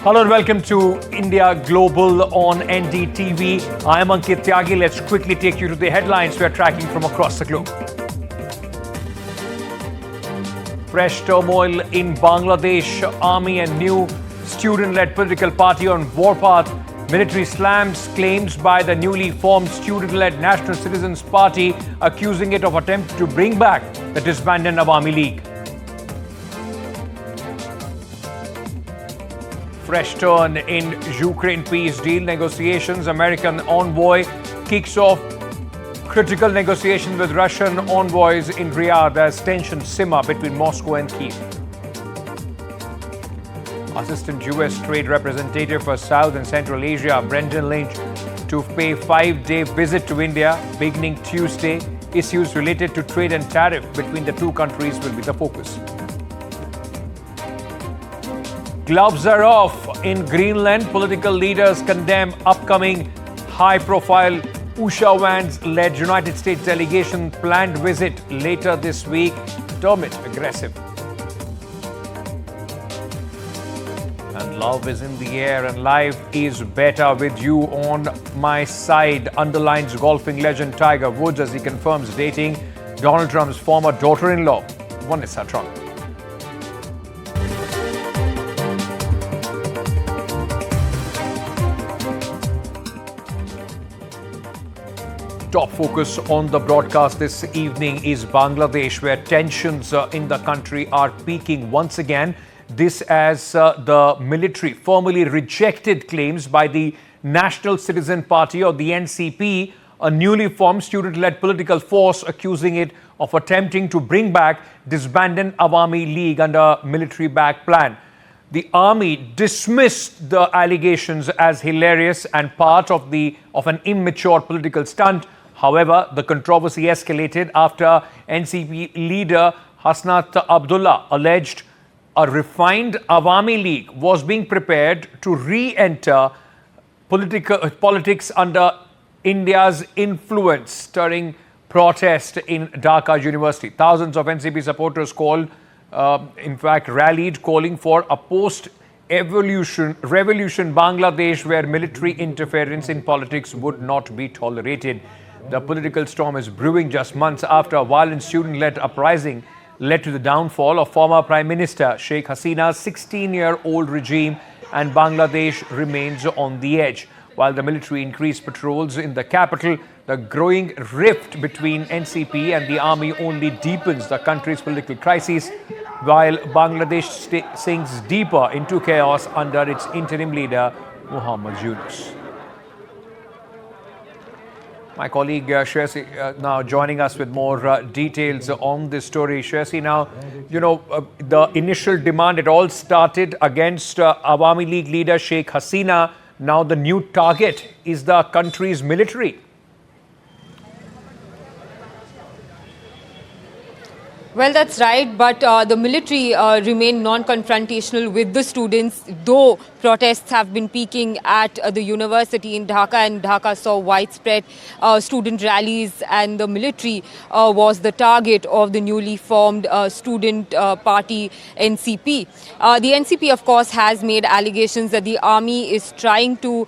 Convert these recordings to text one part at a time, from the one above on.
Hello and welcome to India Global on NDTV. I am Ankit Tyagi. Let's quickly take you to the headlines we're tracking from across the globe. Fresh turmoil in Bangladesh. Army and new student-led political party on warpath. Military slams claims by the newly formed student-led National Citizens Party, accusing it of attempt to bring back the disbanded Awami League. Fresh turn in Ukraine peace deal negotiations. American envoy kicks off critical negotiations with Russian envoys in Riyadh as tensions simmer between Moscow and Kyiv. Assistant US Trade Representative for South and Central Asia, Brendan Lynch, to pay 5-day visit to India beginning Tuesday. Issues related to trade and tariff between the two countries will be the focus. Gloves are off in Greenland. Political leaders condemn upcoming high-profile Usha Vance-led United States delegation planned visit later this week. Term it aggressive. And love is in the air and life is better with you on my side, underlines golfing legend Tiger Woods as he confirms dating Donald Trump's former daughter-in-law, Vanessa Trump. Top focus on the broadcast this evening is Bangladesh, where tensions in the country are peaking once again. This as the military formally rejected claims by the National Citizen Party, or the NCP, a newly formed student-led political force, accusing it of attempting to bring back disbanded Awami League under military-backed plan. The army dismissed the allegations as hilarious and part of an immature political stunt. However, the controversy escalated after NCP leader Hasnat Abdullah alleged a refined Awami League was being prepared to re-enter politics under India's influence, stirring protest in Dhaka University. Thousands of NCP supporters rallied, calling for a post-revolution Bangladesh where military interference in politics would not be tolerated. The political storm is brewing just months after a violent student-led uprising led to the downfall of former Prime Minister Sheikh Hasina's 16-year-old regime, and Bangladesh remains on the edge. While the military increased patrols in the capital, the growing rift between NCP and the army only deepens the country's political crisis, while Bangladesh sinks deeper into chaos under its interim leader, Muhammad Yunus. My colleague Shresi now joining us with more details on this story. Shresi, now, the initial demand, it all started against Awami League leader Sheikh Hasina. Now the new target is the country's military. Well, that's right, but the military remain non-confrontational with the students, though protests have been peaking at the university in Dhaka, and Dhaka saw widespread student rallies, and the military was the target of the newly formed student party NCP. The NCP, of course, has made allegations that the army is trying to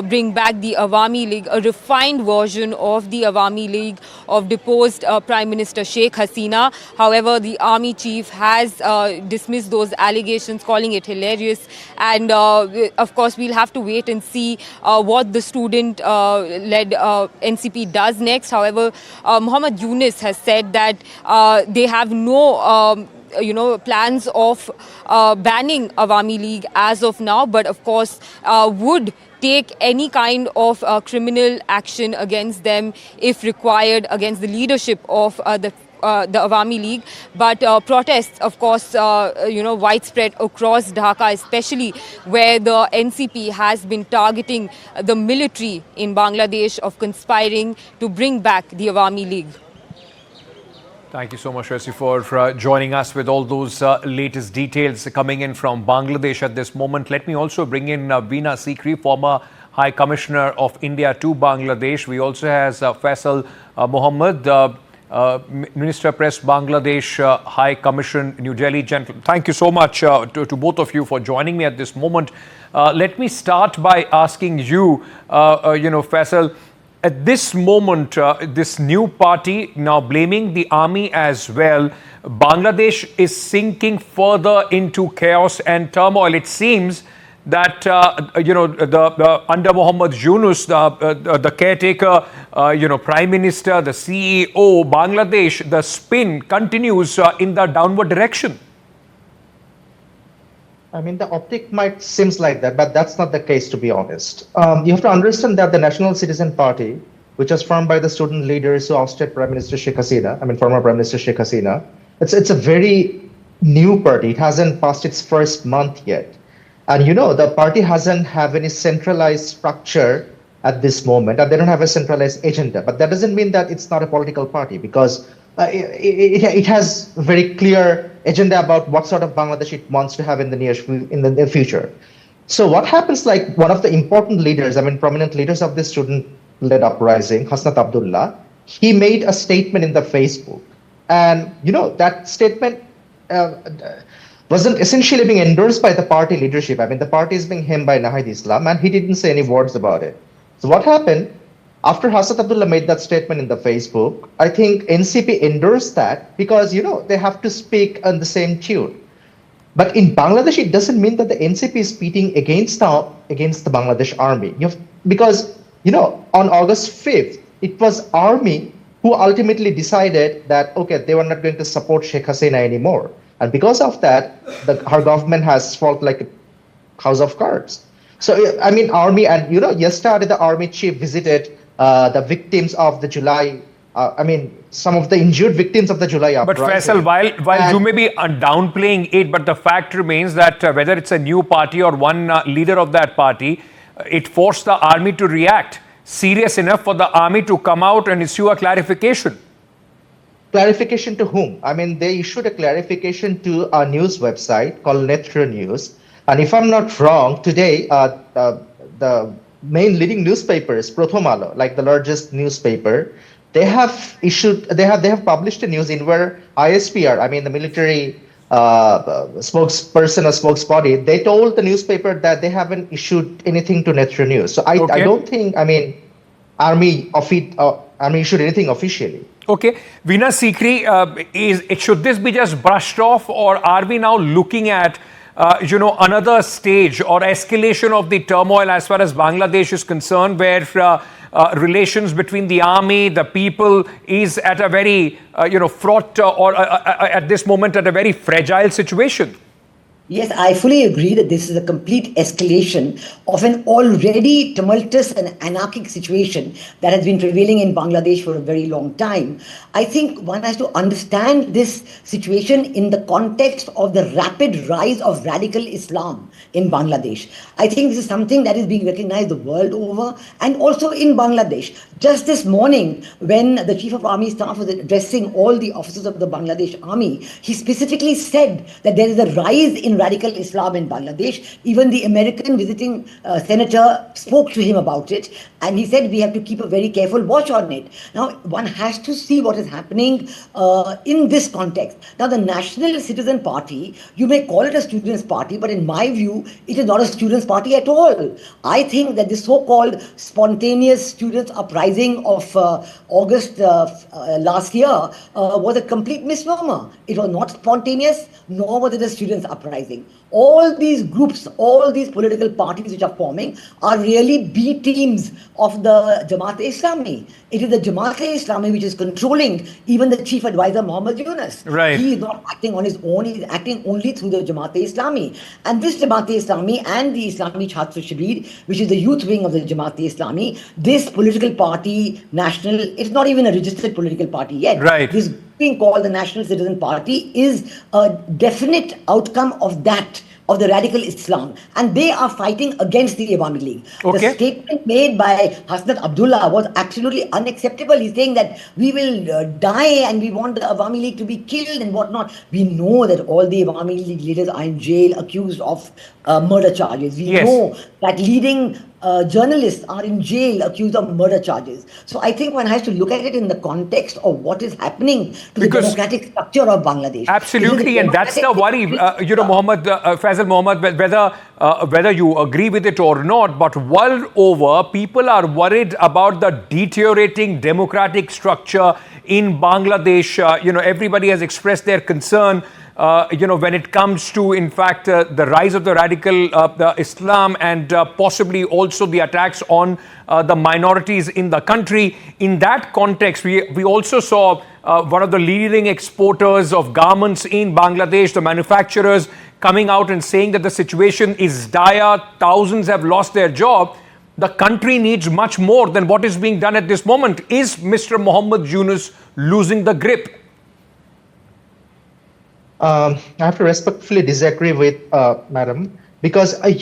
bring back the Awami League, a refined version of the Awami League of deposed Prime Minister Sheikh Hasina. However, the army chief has dismissed those allegations, calling it hilarious. And of course, we'll have to wait and see what the student-led NCP does next. However, Muhammad Yunus has said that they have no plans of banning Awami League as of now, but of course would take any kind of criminal action against them if required, against the leadership of the Awami League. But protests, of course, widespread across Dhaka, especially where the NCP has been targeting the military in Bangladesh of conspiring to bring back the Awami League. Thank you so much, Shresi, for joining us with all those latest details coming in from Bangladesh at this moment. Let me also bring in Veena Sikri, former High Commissioner of India to Bangladesh. We also have Faisal Mohammed, Minister Press Bangladesh High Commission, New Delhi. Thank you so much to both of you for joining me at this moment. Let me start by asking you, Faisal, at this moment, this new party now blaming the army as well, Bangladesh is sinking further into chaos and turmoil. It seems that under Mohammad Yunus, the caretaker, Prime Minister, the CEO, Bangladesh, the spin continues in the downward direction. I mean, the optic might seems like that, but that's not the case, to be honest. You have to understand that the National Citizen Party, which was formed by the student leaders who ousted Prime Minister Sheikh Hasina, former Prime Minister Sheikh Hasina, it's a very new party. It hasn't passed its first month yet. And the party hasn't have any centralized structure at this moment, and they don't have a centralized agenda. But that doesn't mean that it's not a political party, because it has a very clear agenda about what sort of Bangladesh it wants to have in the near future. So what happens, like one of the important leaders, prominent leaders of this student-led uprising, Hasnat Abdullah, he made a statement in the Facebook. And, that statement wasn't essentially being endorsed by the party leadership. The party is being hemmed by Nahid Islam, and he didn't say any words about it. So what happened? After Hasnat Abdullah made that statement in the Facebook, I think NCP endorsed that because, they have to speak on the same tune. But in Bangladesh, it doesn't mean that the NCP is speaking against the Bangladesh army. Because, on August 5th, it was army who ultimately decided that, okay, they were not going to support Sheikh Hasina anymore. And because of that, her government has fallen like a house of cards. So, army and, yesterday the army chief visited the victims of the July, some of the injured victims of the July uprising. But Faisal, while you may be downplaying it, but the fact remains that whether it's a new party or one leader of that party, it forced the army to react serious enough for the army to come out and issue a clarification. Clarification to whom? They issued a clarification to a news website called Netra News. And if I'm not wrong, today, the main leading newspapers, Prothom Alo, like the largest newspaper, they have published a news in where ISPR, the military spokesperson or spokesbody, they told the newspaper that they haven't issued anything to Netra News. So I don't think, army issued anything officially. Okay, Veena Sikri, should this be just brushed off, or are we now looking at another stage or escalation of the turmoil as far as Bangladesh is concerned, where relations between the army, the people is at a very fraught or at this moment at a very fragile situation? Yes, I fully agree that this is a complete escalation of an already tumultuous and anarchic situation that has been prevailing in Bangladesh for a very long time. I think one has to understand this situation in the context of the rapid rise of radical Islam in Bangladesh. I think this is something that is being recognized the world over and also in Bangladesh. Just this morning, when the Chief of Army Staff was addressing all the officers of the Bangladesh Army, he specifically said that there is a rise in radical Islam in Bangladesh. Even the American visiting senator spoke to him about it, and he said we have to keep a very careful watch on it. Now, one has to see what is happening in this context. Now, the National Citizen Party, you may call it a students' party, but in my view, it is not a students' party at all. I think that the so-called spontaneous students' uprising of August last year was a complete misnomer. It was not spontaneous, nor was it a students' uprising. All these groups, all these political parties which are forming are really B teams of the Jamaat-e-Islami. It is the Jamaat-e-Islami which is controlling even the chief advisor, Mohammad Yunus. Right. He is not acting on his own, he is acting only through the Jamaat-e-Islami. And this Jamaat-e-Islami and the Islami Chhatra Shibir, which is the youth wing of the Jamaat-e-Islami, this political party, national, it's not even a registered political party yet. Right. This being called the National Citizen Party is a definite outcome of that, of the radical Islam, and they are fighting against the Awami League. Okay. The statement made by Hasnat Abdullah was absolutely unacceptable. He's saying that we will die and we want the Awami League to be killed and whatnot. We know that all the Awami League leaders are in jail accused of murder charges. We know that leading journalists are in jail accused of murder charges. So I think one has to look at it in the context of what is happening to the democratic structure of Bangladesh. Absolutely, and that's the worry, Mohammed, Faisal Mohammed, whether you agree with it or not, but world over, people are worried about the deteriorating democratic structure in Bangladesh. Everybody has expressed their concern. When it comes to, in fact, the rise of the radical Islam and possibly also the attacks on the minorities in the country. In that context, we also saw one of the leading exporters of garments in Bangladesh, the manufacturers, coming out and saying that the situation is dire. Thousands have lost their job. The country needs much more than what is being done at this moment. Is Mr. Mohammed Yunus losing the grip? I have to respectfully disagree with Madam, because the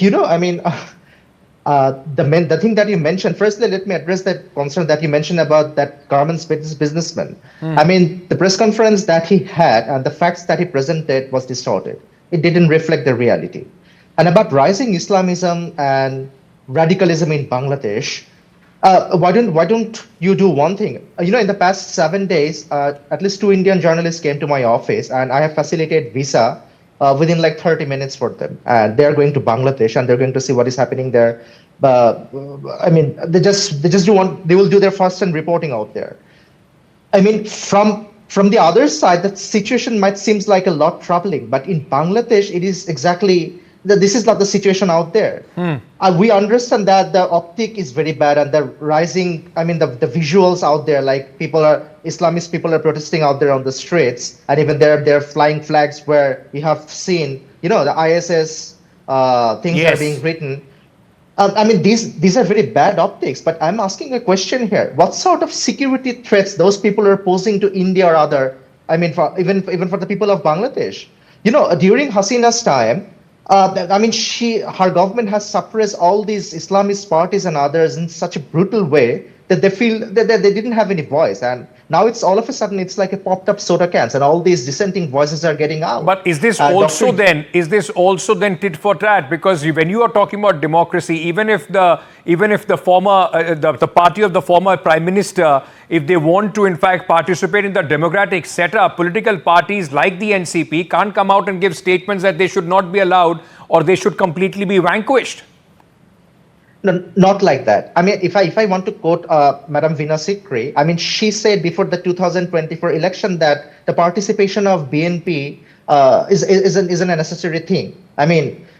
thing that you mentioned. Firstly, let me address that concern that you mentioned about that garments businessman. The press conference that he had and the facts that he presented was distorted. It didn't reflect the reality. And about rising Islamism and radicalism in Bangladesh, why don't you do one thing? In the past 7 days, at least 2 Indian journalists came to my office, and I have facilitated visa within like 30 minutes for them. And they're going to Bangladesh, and they're going to see what is happening there. But they will do their first-hand reporting out there. From the other side, the situation might seem like a lot troubling, but in Bangladesh, it is exactly. This is not the situation out there. We understand that the optic is very bad, and the rising, the visuals out there, like Islamist people are protesting out there on the streets, and even they're flying flags where we have seen, the ISS things are being written. These are very bad optics, but I'm asking a question here. What sort of security threats those people are posing to India or other, even for the people of Bangladesh? During Hasina's time, her government has suppressed all these Islamist parties and others in such a brutal way that they feel that they didn't have any voice. And now it's all of a sudden it's like a popped up soda cans, and all these dissenting voices are getting out. But is this also then tit for tat? Because when you are talking about democracy, even if the former the party of the former prime minister, if they want to in fact participate in the democratic setup, political parties like the NCP can't come out and give statements that they should not be allowed or they should completely be vanquished. No, not like that. If I want to quote Madam Veena Sikri, she said before the 2024 election that the participation of BNP isn't a necessary thing.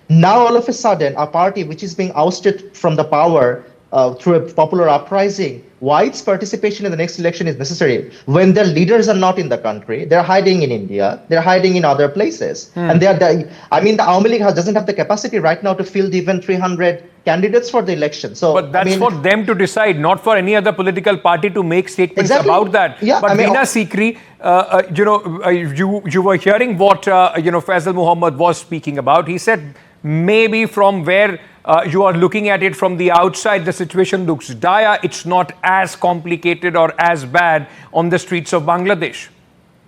Now all of a sudden, a party which is being ousted from the power through a popular uprising, why its participation in the next election is necessary when their leaders are not in the country? They're hiding in India, they're hiding in other places, and the Awami League doesn't have the capacity right now to field even 300 candidates for the election. So, but that's for them to decide, not for any other political party to make statements about that. Yeah, but Veena Sikri, you were hearing what Faisal Mohammed was speaking about. He said maybe from where you are looking at it from the outside, the situation looks dire. It's not as complicated or as bad on the streets of Bangladesh.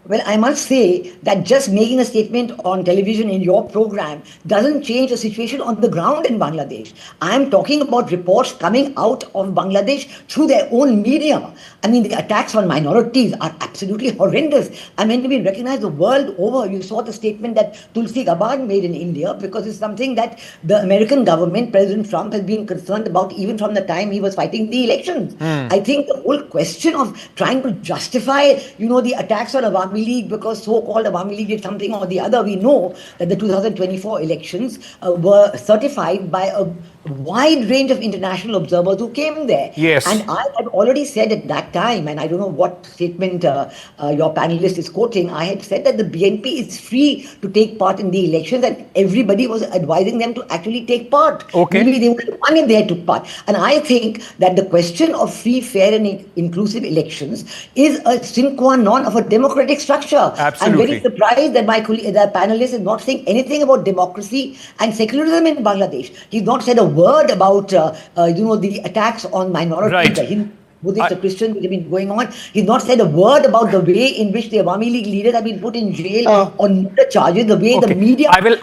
Well, I must say that just making a statement on television in your program doesn't change the situation on the ground in Bangladesh. I am talking about reports coming out of Bangladesh through their own media. The attacks on minorities are absolutely horrendous. We recognize the world over. You saw the statement that Tulsi Gabbard made in India, because it's something that the American government, President Trump, has been concerned about even from the time he was fighting the elections. I think the whole question of trying to justify, the attacks on Awami League because so-called Awami League did something or the other. We know that the 2024 elections were certified by a wide range of international observers who came there. Yes. And I had already said at that time, and I don't know what statement your panelist is quoting, I had said that the BNP is free to take part in the elections, and everybody was advising them to actually take part. Okay. Maybe they would have won if they had took part. And I think that the question of free, fair and inclusive elections is a sine qua non of a democratic structure. Absolutely. I'm very surprised that the panelist is not saying anything about democracy and secularism in Bangladesh. He's not said a word about the attacks on minorities, right. the Hindu, Buddhist, the Christians that have been going on. He's not said a word about the way in which the Awami League leaders have been put in jail on murder charges, the way the media I will,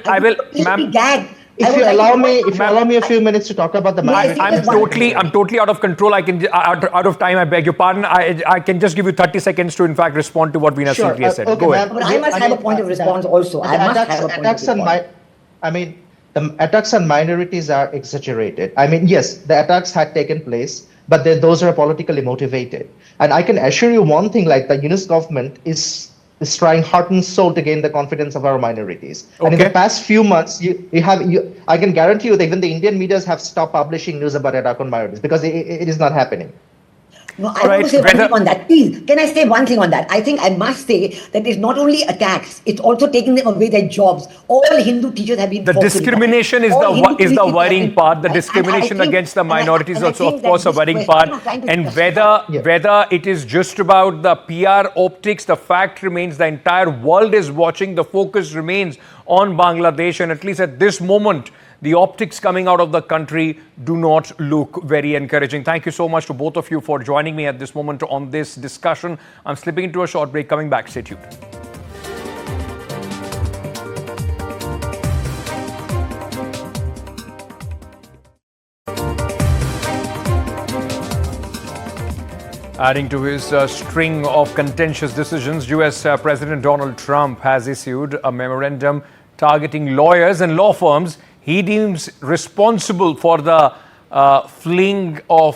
ma'am. gagged if you allow me a few minutes to talk about the I'm totally out of control. I can out of time. I beg your pardon. I can just give you 30 seconds to in fact respond to what Veena simply has said. Okay, Go ahead. But I must have a point of response also. The attacks on minorities are exaggerated. I mean, yes, the attacks had taken place, but those are politically motivated. And I can assure you one thing: like the US government is trying heart and soul to gain the confidence of our minorities. Okay. And in the past few months, I can guarantee you that even the Indian media have stopped publishing news about attack on minorities because it is not happening. No, I want to say one thing on that. Please, can I say one thing on that? I think I must say that it's not only attacks, it's also taking them away their jobs. All Hindu teachers have been The discrimination is the worrying part. The discrimination against the minorities is also, of course, a worrying part. And whether it is just about the PR optics, the fact remains the entire world is watching. The focus remains on Bangladesh. And at least at this moment, the optics coming out of the country do not look very encouraging. Thank you so much to both of you for joining me at this moment on this discussion. I'm slipping into a short break. Coming back, stay tuned. Adding to his string of contentious decisions, US President Donald Trump has issued a memorandum targeting lawyers and law firms he deems responsible for the filing of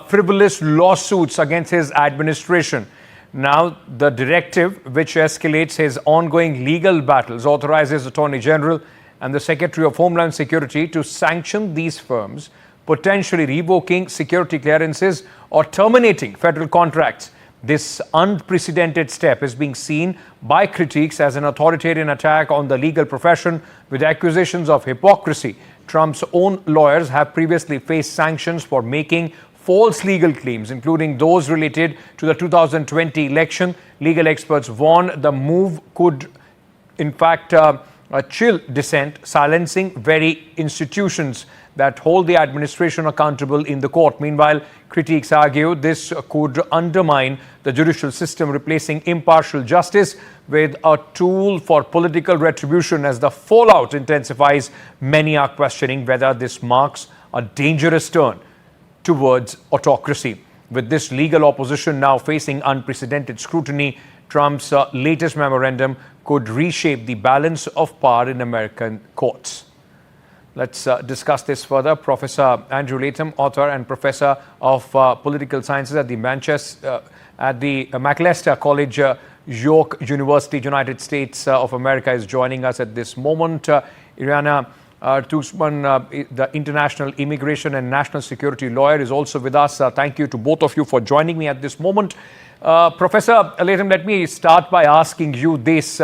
frivolous lawsuits against his administration. Now, the directive, which escalates his ongoing legal battles, authorizes Attorney General and the Secretary of Homeland Security to sanction these firms, potentially revoking security clearances or terminating federal contracts. This unprecedented step is being seen by critics as an authoritarian attack on the legal profession with accusations of hypocrisy. Trump's own lawyers have previously faced sanctions for making false legal claims, including those related to the 2020 election. Legal experts warn the move could, in fact, chill dissent, silencing very institutions that hold the administration accountable in the court. Meanwhile, critics argue this could undermine the judicial system, replacing impartial justice with a tool for political retribution. As the fallout intensifies, many are questioning whether this marks a dangerous turn towards autocracy. With this legal opposition now facing unprecedented scrutiny, Trump's latest memorandum could reshape the balance of power in American courts. Let's discuss this further. Professor Andrew Latham, author and professor of political sciences at the Macalester College, York University, United States of America, is joining us at this moment. Iriana Tuxman, the international immigration and national security lawyer, is also with us. Thank you to both of you for joining me at this moment. Professor Latham, let me start by asking you this.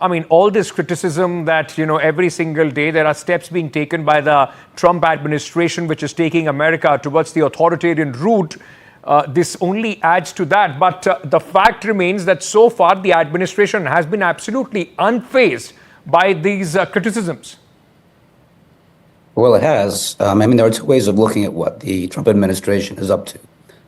I mean, all this criticism that, every single day there are steps being taken by the Trump administration, which is taking America towards the authoritarian route. This only adds to that. But the fact remains that so far the administration has been absolutely unfazed by these criticisms. Well, it has. There are two ways of looking at what the Trump administration is up to.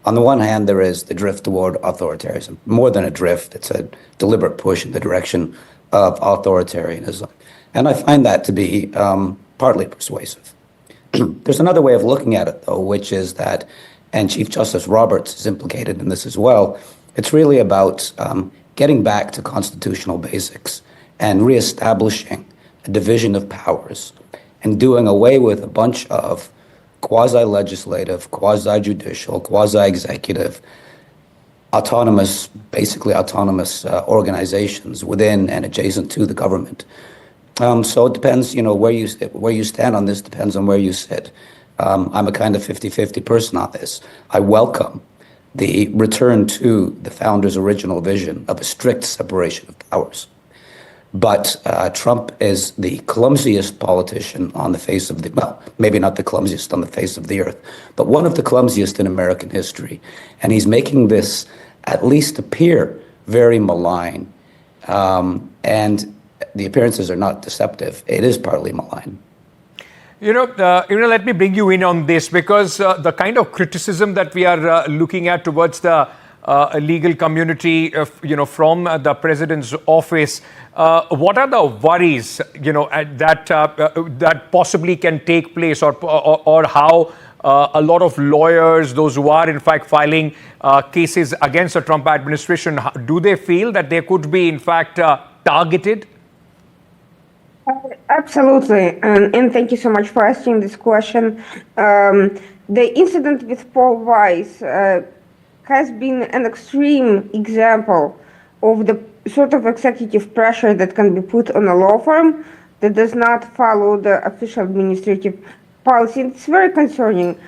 On the one hand, there is the drift toward authoritarianism. More than a drift, it's a deliberate push in the direction of authoritarianism. And I find that to be partly persuasive. There's another way of looking at it, though, which is that, and Chief Justice Roberts is implicated in this as well, it's really about getting back to constitutional basics and reestablishing a division of powers and doing away with a bunch of quasi-legislative, quasi-judicial, quasi-executive, basically autonomous organizations within and adjacent to the government. So it depends, where you stand on this depends on where you sit. I'm a kind of 50-50 person on this. I welcome the return to the founder's original vision of a strict separation of powers. But Trump is the clumsiest politician on the face of maybe not the clumsiest on the face of the earth, but one of the clumsiest in American history. And he's making this at least appear very malign. And the appearances are not deceptive. It is partly malign. Let me bring you in on this, because the kind of criticism that we are looking at towards the legal community, from the president's office. What are the worries, that possibly can take place, or how a lot of lawyers, those who are in fact filing cases against the Trump administration, do they feel that they could be in fact targeted? Absolutely, and thank you so much for asking this question. The incident with Paul Weiss has been an extreme example of the sort of executive pressure that can be put on a law firm that does not follow the official administrative policy. It's very concerning.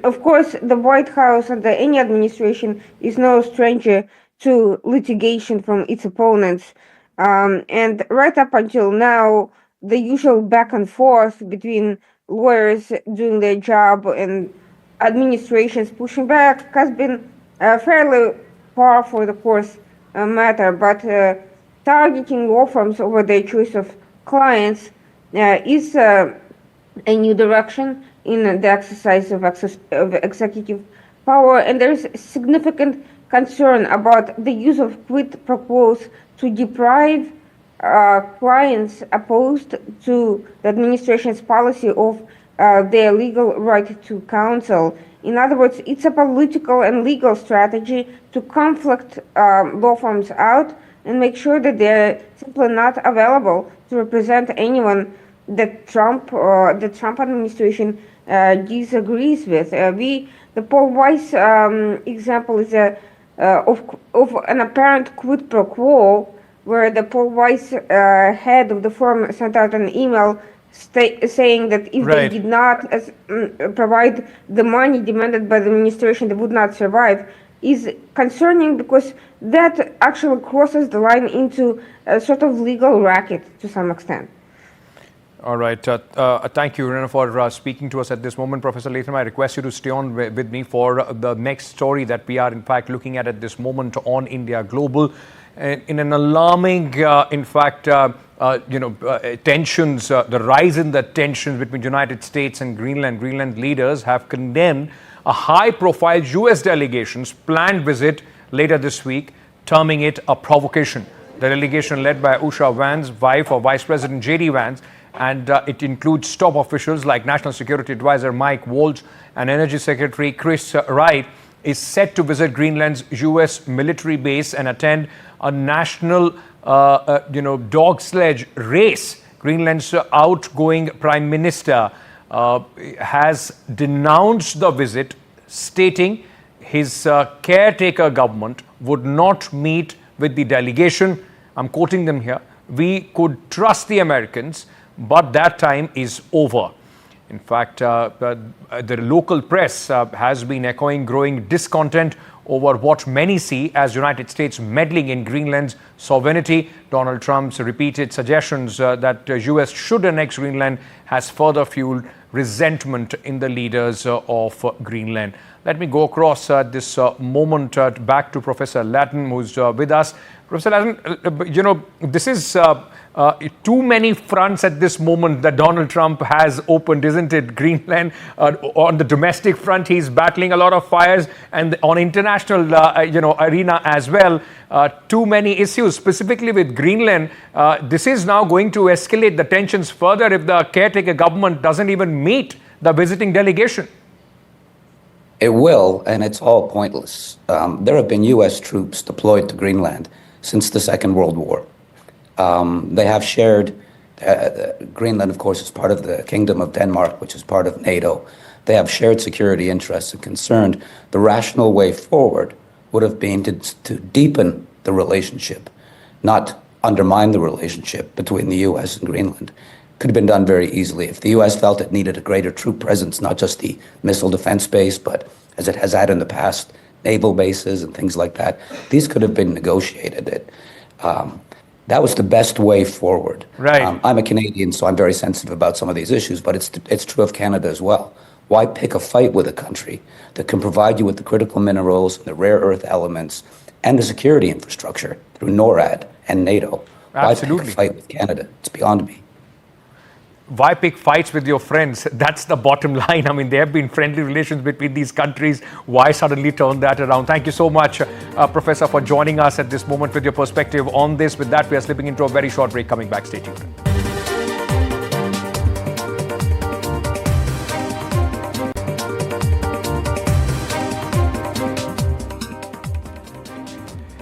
Of course, the White House under any administration is no stranger to litigation from its opponents. And right up until now, the usual back and forth between lawyers doing their job and administrations pushing back has been fairly par for the course matter. But targeting law firms over their choice of clients is a new direction in the exercise of executive power, and there is significant concern about the use of quid pro quos to deprive clients opposed to the administration's policy of their legal right to counsel. In other words, it's a political and legal strategy to conflict law firms out and make sure that they're simply not available to represent anyone that the Trump administration disagrees with. The Paul Weiss example is of an apparent quid pro quo, where the Paul Weiss head of the firm sent out an email saying that if they did not provide the money demanded by the administration, they would not survive, is concerning because that actually crosses the line into a sort of legal racket to some extent. All right. Thank you, Rena, for speaking to us at this moment. Professor Latham, I request you to stay on with me for the next story that we are, in fact, looking at this moment on India Global. In an alarming, tensions, the rise in the tensions between United States and Greenland. Greenland leaders have condemned a high-profile U.S. delegation's planned visit later this week, terming it a provocation. The delegation led by Usha Vance, wife of Vice President J.D. Vance, and it includes top officials like National Security Advisor Mike Waltz and Energy Secretary Chris Wright, is set to visit Greenland's U.S. military base and attend a national, dog sledge race. Greenland's outgoing Prime Minister has denounced the visit, stating his caretaker government would not meet with the delegation. I'm quoting them here. We could trust the Americans, but that time is over. In fact, the local press has been echoing growing discontent over what many see as United States meddling in Greenland's sovereignty. Donald Trump's repeated suggestions that the U.S. should annex Greenland has further fueled resentment in the leaders of Greenland. Let me go across this moment back to Professor Latham, who's with us. Professor Latham, this is too many fronts at this moment that Donald Trump has opened, isn't it? Greenland, on the domestic front, he's battling a lot of fires, and on international, arena as well. Too many issues, specifically with Greenland. This is now going to escalate the tensions further if the caretaker government doesn't even meet the visiting delegation. It will, and it's all pointless. There have been U.S. troops deployed to Greenland since the Second World War. They have shared, Greenland, of course, is part of the Kingdom of Denmark, which is part of NATO. They have shared security interests and concerned. The rational way forward would have been to deepen the relationship, not undermine the relationship between the U.S. and Greenland. Could have been done very easily. If the U.S. felt it needed a greater troop presence, not just the missile defense base, but as it has had in the past, naval bases and things like that, these could have been negotiated. That was the best way forward. Right. I'm a Canadian, so I'm very sensitive about some of these issues, but it's true of Canada as well. Why pick a fight with a country that can provide you with the critical minerals, the rare earth elements, and the security infrastructure through NORAD and NATO? Absolutely. Why pick a fight with Canada? It's beyond me. why pick fights with your friends? That's the bottom line. I mean, there have been friendly relations between these countries. Why suddenly turn that around? Thank you so much, Professor, for joining us at this moment with your perspective on this. With that, we are slipping into a very short break. Coming back, stay tuned.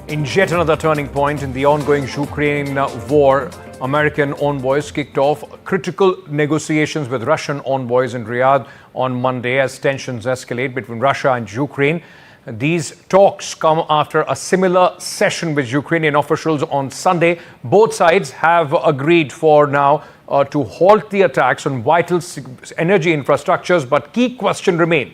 In yet another turning point in the ongoing Ukraine war, American envoys kicked off critical negotiations with Russian envoys in Riyadh on Monday as tensions escalate between Russia and Ukraine. These talks come after a similar session with Ukrainian officials on Sunday. Both sides have agreed for now to halt the attacks on vital energy infrastructures, but key question remain: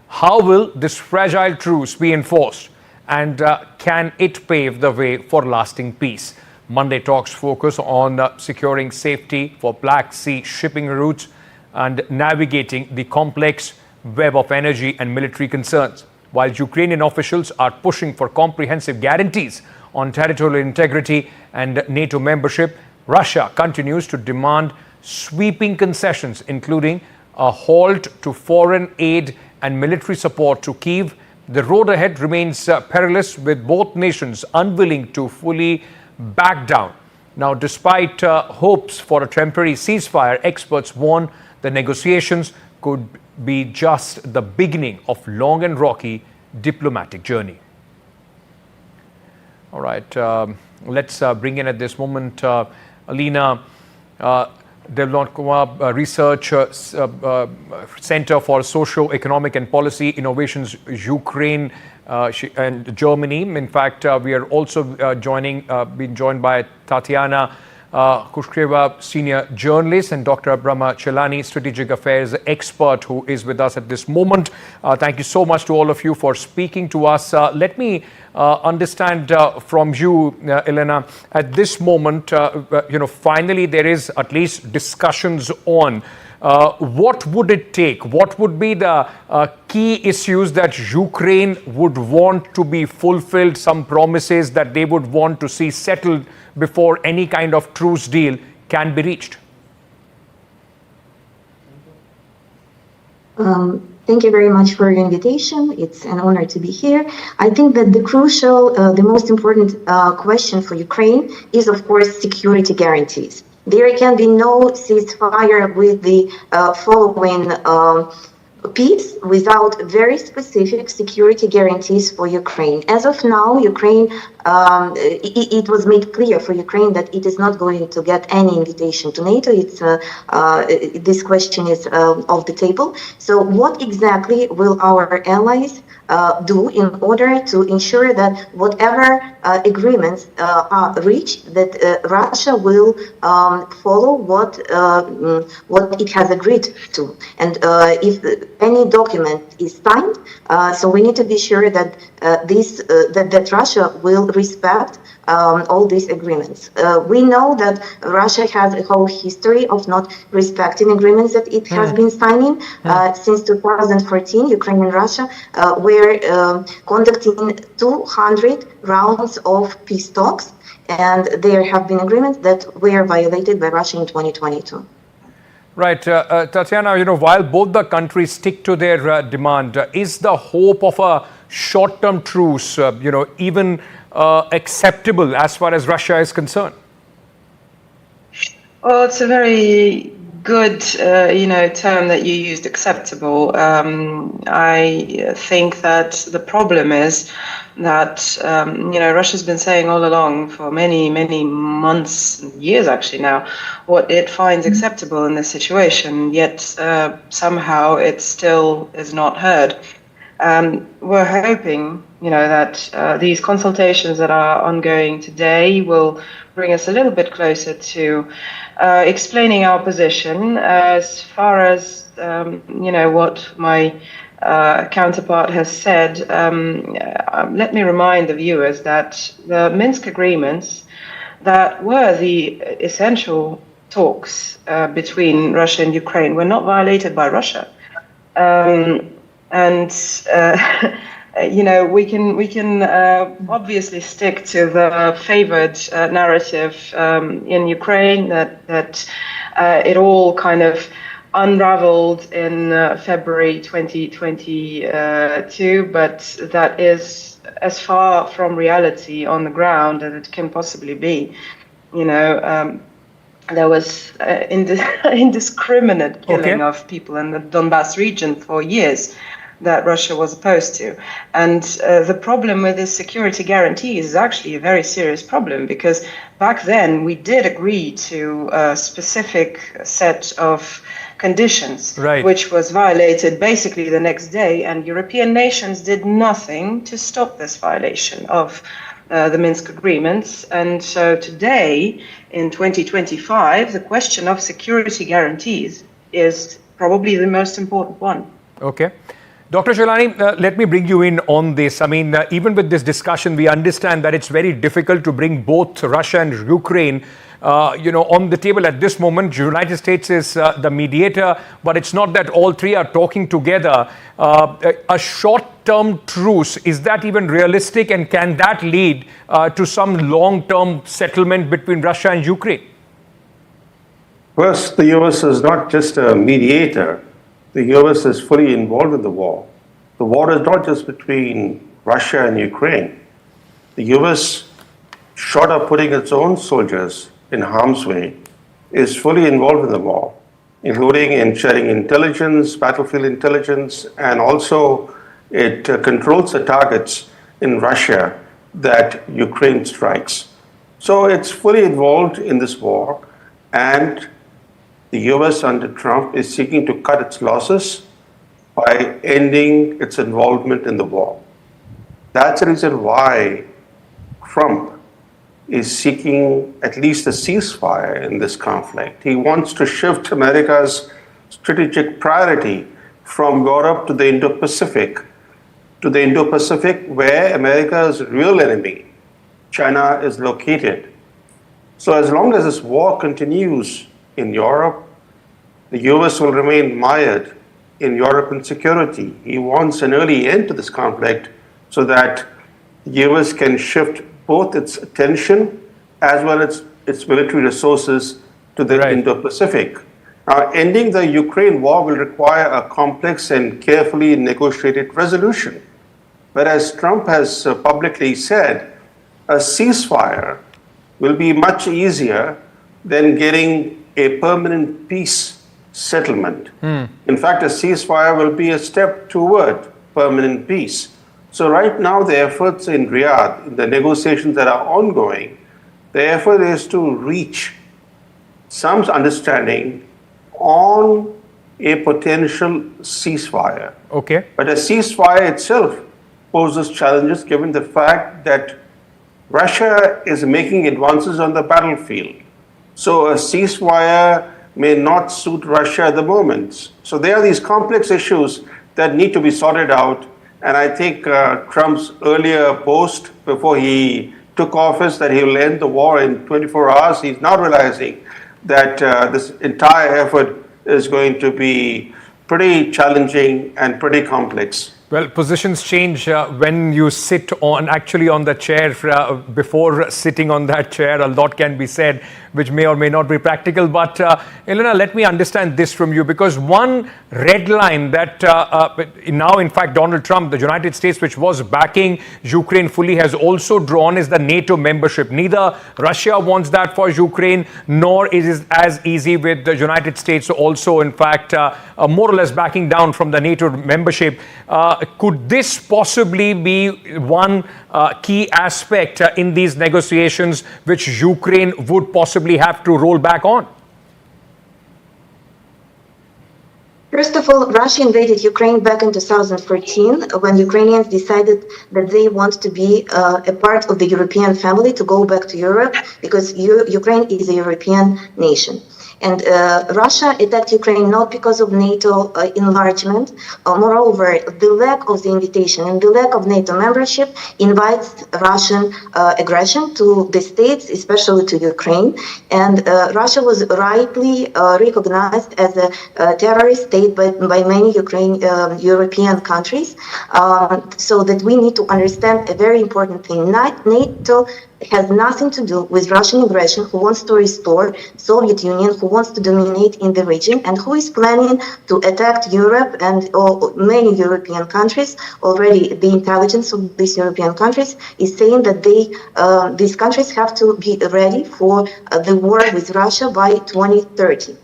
how will this fragile truce be enforced? And can it pave the way for lasting peace? Monday talks focus on securing safety for Black Sea shipping routes and navigating the complex web of energy and military concerns. While Ukrainian officials are pushing for comprehensive guarantees on territorial integrity and NATO membership, Russia continues to demand sweeping concessions, including a halt to foreign aid and military support to Kyiv. The road ahead remains perilous, with both nations unwilling to fully back down. Now, despite hopes for a temporary ceasefire, experts warn the negotiations could be just the beginning of long and rocky diplomatic journey. All right, let's bring in at this moment Alina, Devlonova Research Center for Socio-Economic and Policy Innovations, Ukraine and Germany. In fact, we are also being joined by Tatiana Kushkeva, senior journalist, and Dr. Brahma Chelani, strategic affairs expert, who is with us at this moment. Thank you so much to all of you for speaking to us. Let me understand from you, Elena, at this moment, finally there is at least discussions on what would it take? What would be the key issues that Ukraine would want to be fulfilled, some promises that they would want to see settled before any kind of truce deal can be reached? Thank you very much for your invitation. It's an honor to be here. I think that the most important question for Ukraine is, of course, security guarantees. There can be no ceasefire with the following peace without very specific security guarantees for Ukraine. As of now, it was made clear for Ukraine that it is not going to get any invitation to NATO. This question is off the table. So what exactly will our allies do in order to ensure that whatever agreements are reached, that Russia will follow what it has agreed to? And if any document is signed, so we need to be sure that that Russia will respect all these agreements. We know that Russia has a whole history of not respecting agreements that it has been signing. Since 2014, Ukraine and Russia were conducting 200 rounds of peace talks, and there have been agreements that were violated by Russia in 2022. Right. Tatiana, while both the countries stick to their demand, is the hope of a short-term truce, even acceptable as far as Russia is concerned? Well, it's a very good, term that you used, acceptable. I think that the problem is that, Russia's been saying all along for many, many months, years actually now, what it finds acceptable in this situation, yet somehow it still is not heard. We're hoping, that these consultations that are ongoing today will bring us a little bit closer to explaining our position. As far as, what my counterpart has said, let me remind the viewers that the Minsk agreements that were the essential talks between Russia and Ukraine were not violated by Russia. We can obviously stick to the favored narrative in Ukraine that It all kind of unraveled in February 2022, but that is as far from reality on the ground as it can possibly be. There was indiscriminate killing of people in the Donbass region for years that Russia was opposed to. And the problem with this security guarantees is actually a very serious problem, because back then we did agree to a specific set of conditions, which was violated basically the next day, and European nations did nothing to stop this violation of the Minsk agreements. And so today, in 2025, the question of security guarantees is probably the most important one. Okay. Dr. Shalani, let me bring you in on this. I mean, even with this discussion, we understand that it's very difficult to bring both Russia and Ukraine on the table at this moment. The United States is the mediator, but it's not that all three are talking together. A short-term truce, is that even realistic, and can that lead to some long-term settlement between Russia and Ukraine? First, the US is not just a mediator. The US is fully involved in the war. The war is not just between Russia and Ukraine. The US, short of putting its own soldiers in harm's way, is fully involved in the war, including in sharing intelligence, battlefield intelligence, and also it controls the targets in Russia that Ukraine strikes. So it's fully involved in this war, and the US under Trump is seeking to cut its losses by ending its involvement in the war. That's the reason why Trump is seeking at least a ceasefire in this conflict. He wants to shift America's strategic priority from Europe to the Indo-Pacific, where America's real enemy, China, is located. So as long as this war continues in Europe, the US will remain mired in European security. He wants an early end to this conflict so that the US can shift both its attention as well as its military resources to the Indo-Pacific. Now, ending the Ukraine war will require a complex and carefully negotiated resolution. Whereas Trump has publicly said a ceasefire will be much easier than getting a permanent peace settlement. In fact, a ceasefire will be a step toward permanent peace. So right now, the efforts in Riyadh, in the negotiations that are ongoing, the effort is to reach some understanding on a potential ceasefire. Okay. But a ceasefire itself poses challenges given the fact that Russia is making advances on the battlefield. So a ceasefire may not suit Russia at the moment. So there are these complex issues that need to be sorted out. And I think Trump's earlier boast before he took office that he will end the war in 24 hours, he's now realizing that this entire effort is going to be pretty challenging and pretty complex. Well, positions change when you sit on the chair. Before sitting on that chair, a lot can be said, which may or may not be practical. But Elena, let me understand this from you, because one red line that now, in fact, Donald Trump, the United States, which was backing Ukraine fully, has also drawn is the NATO membership. Neither Russia wants that for Ukraine, nor is it as easy with the United States also, in fact, more or less backing down from the NATO membership. Could this possibly be one key aspect in these negotiations which Ukraine would possibly have to roll back on? First of all, Russia invaded Ukraine back in 2014 when Ukrainians decided that they want to be a part of the European family, to go back to Europe, because Ukraine is a European nation. And Russia attacked Ukraine not because of NATO enlargement. Moreover, the lack of the invitation and the lack of NATO membership invites Russian aggression to the states, especially to Ukraine. And Russia was rightly recognized as a terrorist state by many European countries. So that we need to understand a very important thing. NATO has nothing to do with Russian aggression, who wants to restore Soviet Union, who wants to dominate in the region, and who is planning to attack Europe and many European countries. Already the intelligence of these European countries is saying that these countries have to be ready for the war with Russia by 2030.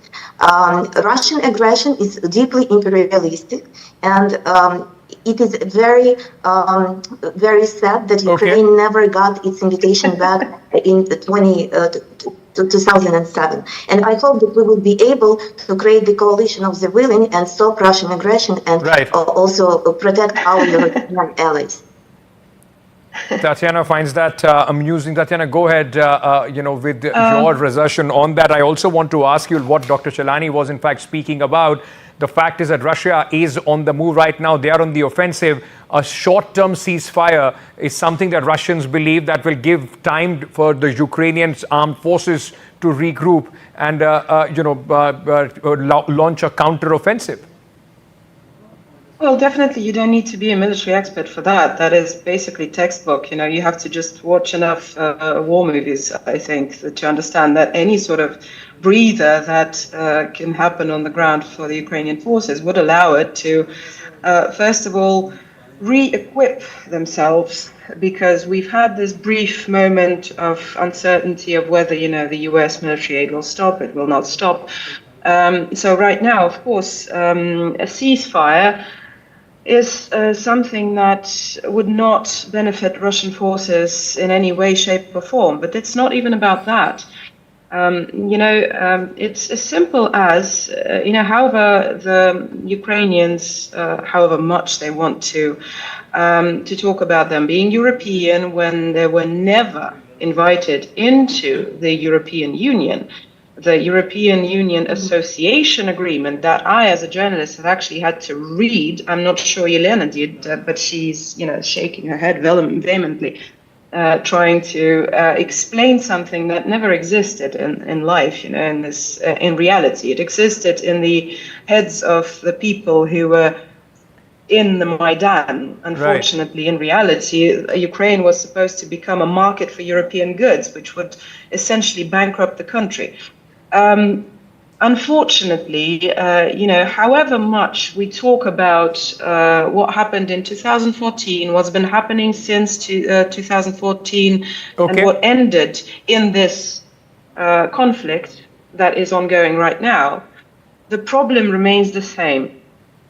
Russian aggression is deeply imperialistic, and it is very, very sad that Ukraine never got its invitation back in 2007. And I hope that we will be able to create the coalition of the willing and stop Russian aggression and also protect our European allies. Tatiana finds that amusing. Tatiana, go ahead, with your assertion on that. I also want to ask you what Dr. Chelani was in fact speaking about. The fact is that Russia is on the move right now. They are on the offensive. A short-term ceasefire is something that Russians believe that will give time for the Ukrainian armed forces to regroup and, launch a counter-offensive. Well, definitely, you don't need to be a military expert for that. That is basically textbook. You have to just watch enough war movies, I think, to understand that any sort of breather that can happen on the ground for the Ukrainian forces would allow it to, first of all, re-equip themselves, because we've had this brief moment of uncertainty of whether, the US military aid will stop, it will not stop. So right now, of course, a ceasefire is something that would not benefit Russian forces in any way, shape, or form. But it's not even about that. It's as simple as, however the Ukrainians, however much they want to talk about them being European when they were never invited into the European Union. The European Union Association Agreement that I, as a journalist, have actually had to read. I'm not sure Yelena did, but she's, shaking her head vehemently, trying to explain something that never existed in life, in reality. It existed in the heads of the people who were in the Maidan. Unfortunately, in reality, Ukraine was supposed to become a market for European goods, which would essentially bankrupt the country. Unfortunately, however much we talk about what happened in 2014, what's been happening since 2014, and what ended in this conflict that is ongoing right now, the problem remains the same.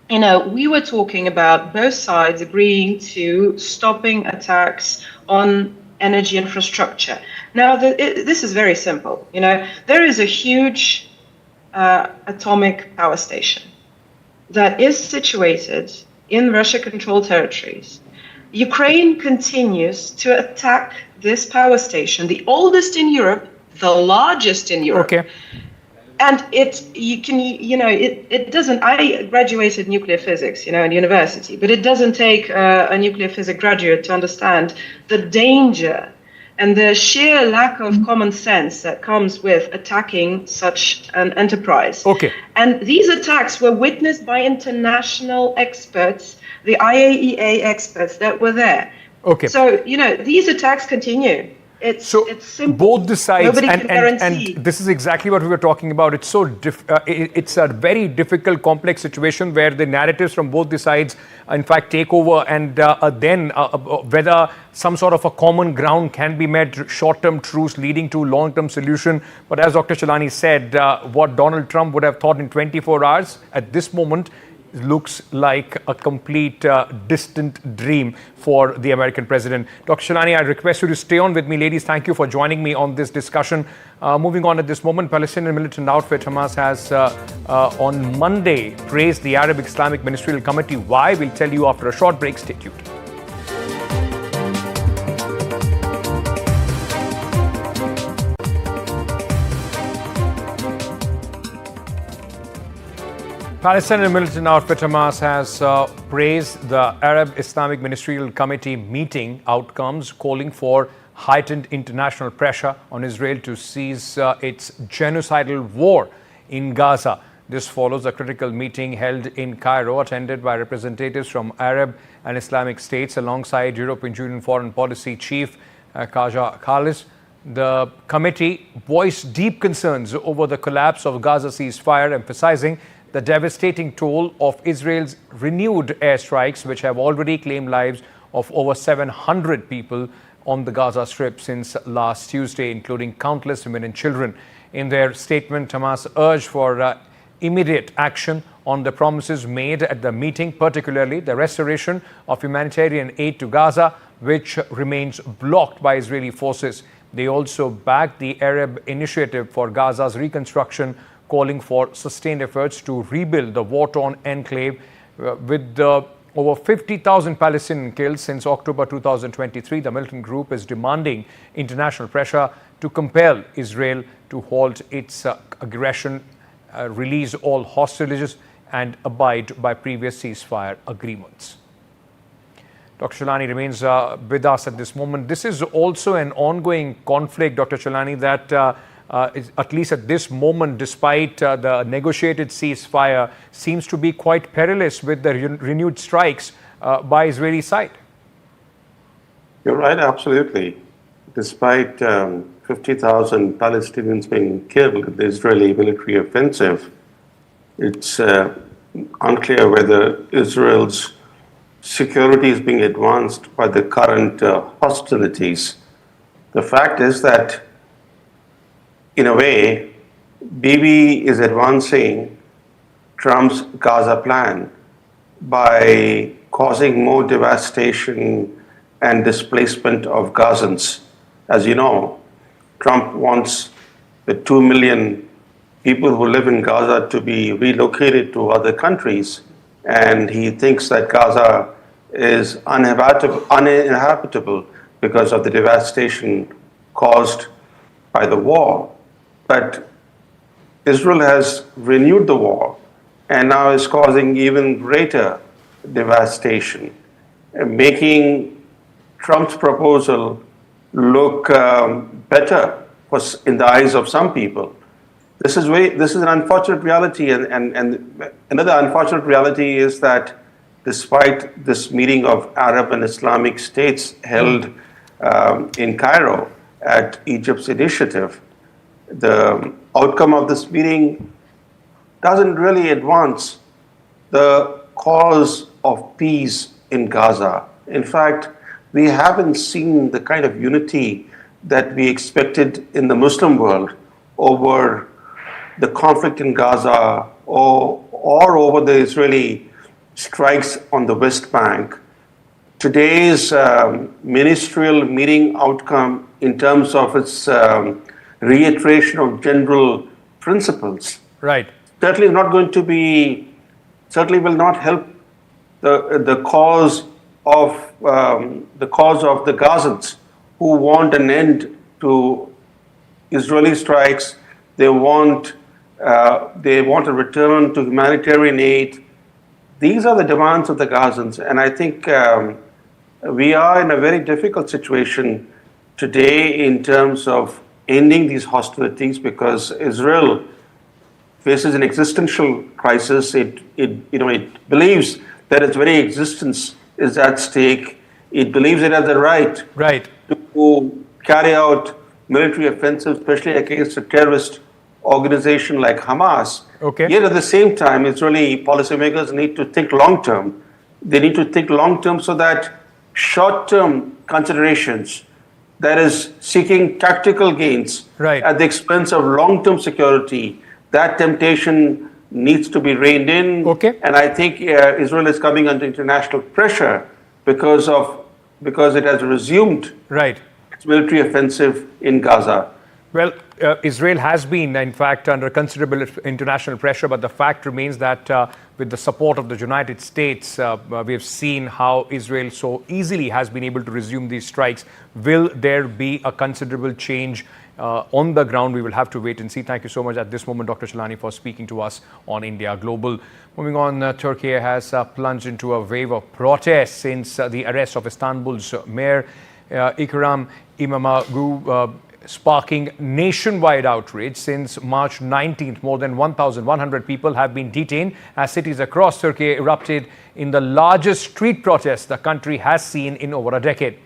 We were talking about both sides agreeing to stopping attacks on energy infrastructure. Now, this is very simple. There is a huge atomic power station that is situated in Russia-controlled territories. Ukraine continues to attack this power station, the oldest in Europe, the largest in Europe. And it doesn't, I graduated nuclear physics, in university, but it doesn't take a nuclear physics graduate to understand the danger and the sheer lack of common sense that comes with attacking such an enterprise. And these attacks were witnessed by international experts, the IAEA experts that were there. So, these attacks continue. It's simple. Both the sides, and this is exactly what we were talking about. It's it's a very difficult, complex situation where the narratives from both the sides, in fact, take over, and then whether some sort of a common ground can be met, short-term truce leading to long-term solution. But as Dr. Chelani said, what Donald Trump would have thought in 24 hours at this moment looks like a complete distant dream for the American president. Dr. Chelani, I request you to stay on with me. Ladies, thank you for joining me on this discussion. Moving on at this moment, Palestinian militant outfit Hamas has on Monday praised the Arab Islamic Ministerial Committee. Why? We'll tell you after a short break. Stay tuned. Palestinian militant outfit Hamas has praised the Arab Islamic Ministerial Committee meeting outcomes, calling for heightened international pressure on Israel to cease its genocidal war in Gaza. This follows a critical meeting held in Cairo, attended by representatives from Arab and Islamic states alongside European Union Foreign Policy Chief Kaja Khalis. The committee voiced deep concerns over the collapse of Gaza ceasefire, emphasizing the devastating toll of Israel's renewed airstrikes, which have already claimed lives of over 700 people on the Gaza Strip since last Tuesday, including countless women and children. In their statement, Hamas urged for immediate action on the promises made at the meeting, particularly the restoration of humanitarian aid to Gaza, which remains blocked by Israeli forces. They also backed the Arab Initiative for Gaza's reconstruction, calling for sustained efforts to rebuild the war-torn enclave. With over 50,000 Palestinians killed since October 2023, the militant group is demanding international pressure to compel Israel to halt its aggression, release all hostages, and abide by previous ceasefire agreements. Dr. Chelani remains with us at this moment. This is also an ongoing conflict, Dr. Chelani, that at least at this moment, despite the negotiated ceasefire, seems to be quite perilous with the renewed strikes by Israeli side. You're right, absolutely. Despite 50,000 Palestinians being killed in the Israeli military offensive, it's unclear whether Israel's security is being advanced by the current hostilities. The fact is that, in a way, Bibi is advancing Trump's Gaza plan by causing more devastation and displacement of Gazans. As you know, Trump wants the 2 million people who live in Gaza to be relocated to other countries, and he thinks that Gaza is uninhabitable because of the devastation caused by the war. But Israel has renewed the war and now is causing even greater devastation, making Trump's proposal look better in the eyes of some people. This is an unfortunate reality, and another unfortunate reality is that despite this meeting of Arab and Islamic states held in Cairo at Egypt's initiative, the outcome of this meeting doesn't really advance the cause of peace in Gaza. In fact, we haven't seen the kind of unity that we expected in the Muslim world over the conflict in Gaza or over the Israeli strikes on the West Bank. Today's ministerial meeting outcome in terms of its reiteration of general principles certainly will not help the cause of the Gazans who want an end to Israeli strikes. They want a return to humanitarian aid. These are the demands of the Gazans, and I think we are in a very difficult situation today in terms of ending these hostilities, because Israel faces an existential crisis. It believes that its very existence is at stake. It believes it has the right to carry out military offensives, especially against a terrorist organization like Hamas. Yet at the same time, Israeli policymakers need to think long term. They need to think long term so that short term considerations, that is seeking tactical gains at the expense of long term security, that temptation needs to be reined in. And I think Israel is coming under international pressure because it has resumed its military offensive in Gaza. Well, Israel has been, in fact, under considerable international pressure, but the fact remains that with the support of the United States, we have seen how Israel so easily has been able to resume these strikes. Will there be a considerable change on the ground? We will have to wait and see. Thank you so much at this moment, Dr. Chelani, for speaking to us on India Global. Moving on, Turkey has plunged into a wave of protests since the arrest of Istanbul's mayor, Ekrem İmamoğlu, sparking nationwide outrage. Since March 19th, more than 1,100 people have been detained as cities across Turkey erupted in the largest street protests the country has seen in over a decade.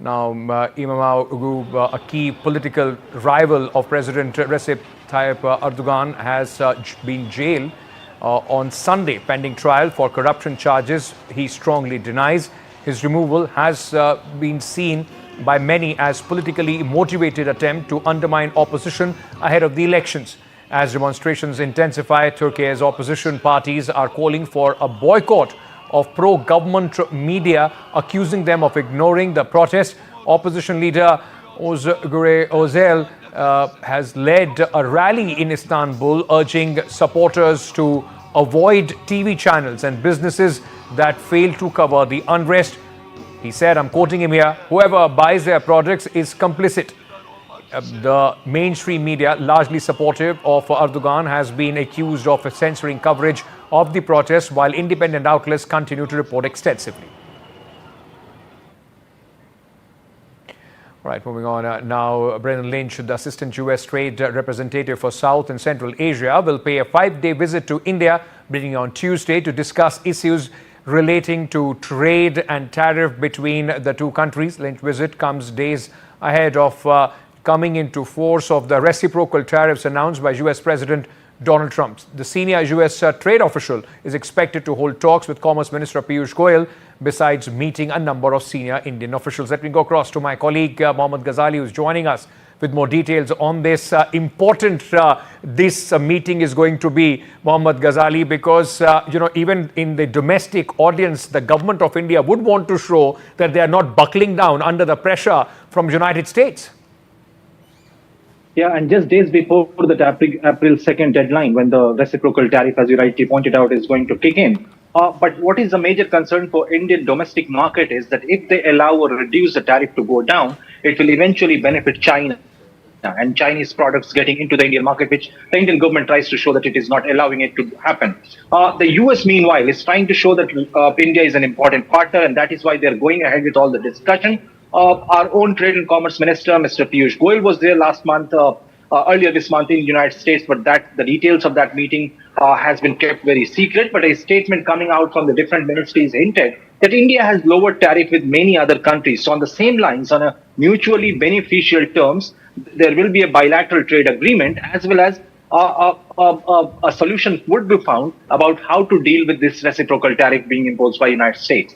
Now, Imamoglu, a key political rival of President Recep Tayyip Erdogan, has been jailed on Sunday pending trial for corruption charges he strongly denies. His removal has been seen by many as politically motivated attempt to undermine opposition ahead of the elections. As demonstrations intensify, Turkey's opposition parties are calling for a boycott of pro-government media, accusing them of ignoring the protest. Opposition leader Özgür Özel has led a rally in Istanbul urging supporters to avoid TV channels and businesses that fail to cover the unrest. He said, I'm quoting him here, whoever buys their products is complicit. The mainstream media, largely supportive of Erdogan, has been accused of censoring coverage of the protests, while independent outlets continue to report extensively. All right, moving on. Now, Brennan Lynch, the Assistant U.S. Trade Representative for South and Central Asia, will pay a 5-day visit to India, beginning on Tuesday, to discuss issues relating to trade and tariff between the two countries. Lynch's visit comes days ahead of coming into force of the reciprocal tariffs announced by U.S. President Donald Trump. The senior U.S. trade official is expected to hold talks with Commerce Minister Piyush Goyal, besides meeting a number of senior Indian officials. Let me go across to my colleague Mohammad Ghazali, who's joining us with more details on this important this meeting is going to be, Mohammad Ghazali, because even in the domestic audience, the government of India would want to show that they are not buckling down under the pressure from the United States. Yeah, and just days before the April 2nd deadline, when the reciprocal tariff, as you rightly pointed out, is going to kick in. But what is the major concern for Indian domestic market is that if they allow or reduce the tariff to go down, it will eventually benefit China and Chinese products getting into the Indian market, which the Indian government tries to show that it is not allowing it to happen. The US, meanwhile, is trying to show that India is an important partner, and that is why they're going ahead with all the discussion. Our own Trade and Commerce Minister, Mr. Piyush Goyal, was there last month, earlier this month in the United States, but the details of that meeting has been kept very secret. But a statement coming out from the different ministries hinted that India has lowered tariff with many other countries. So on the same lines, on a mutually beneficial terms, there will be a bilateral trade agreement, as well as a solution would be found about how to deal with this reciprocal tariff being imposed by the United States.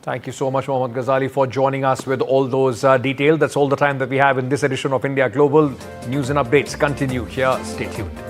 Thank you so much, Mohammad Ghazali, for joining us with all those details. That's all the time that we have in this edition of India Global. News and updates continue here. Stay tuned.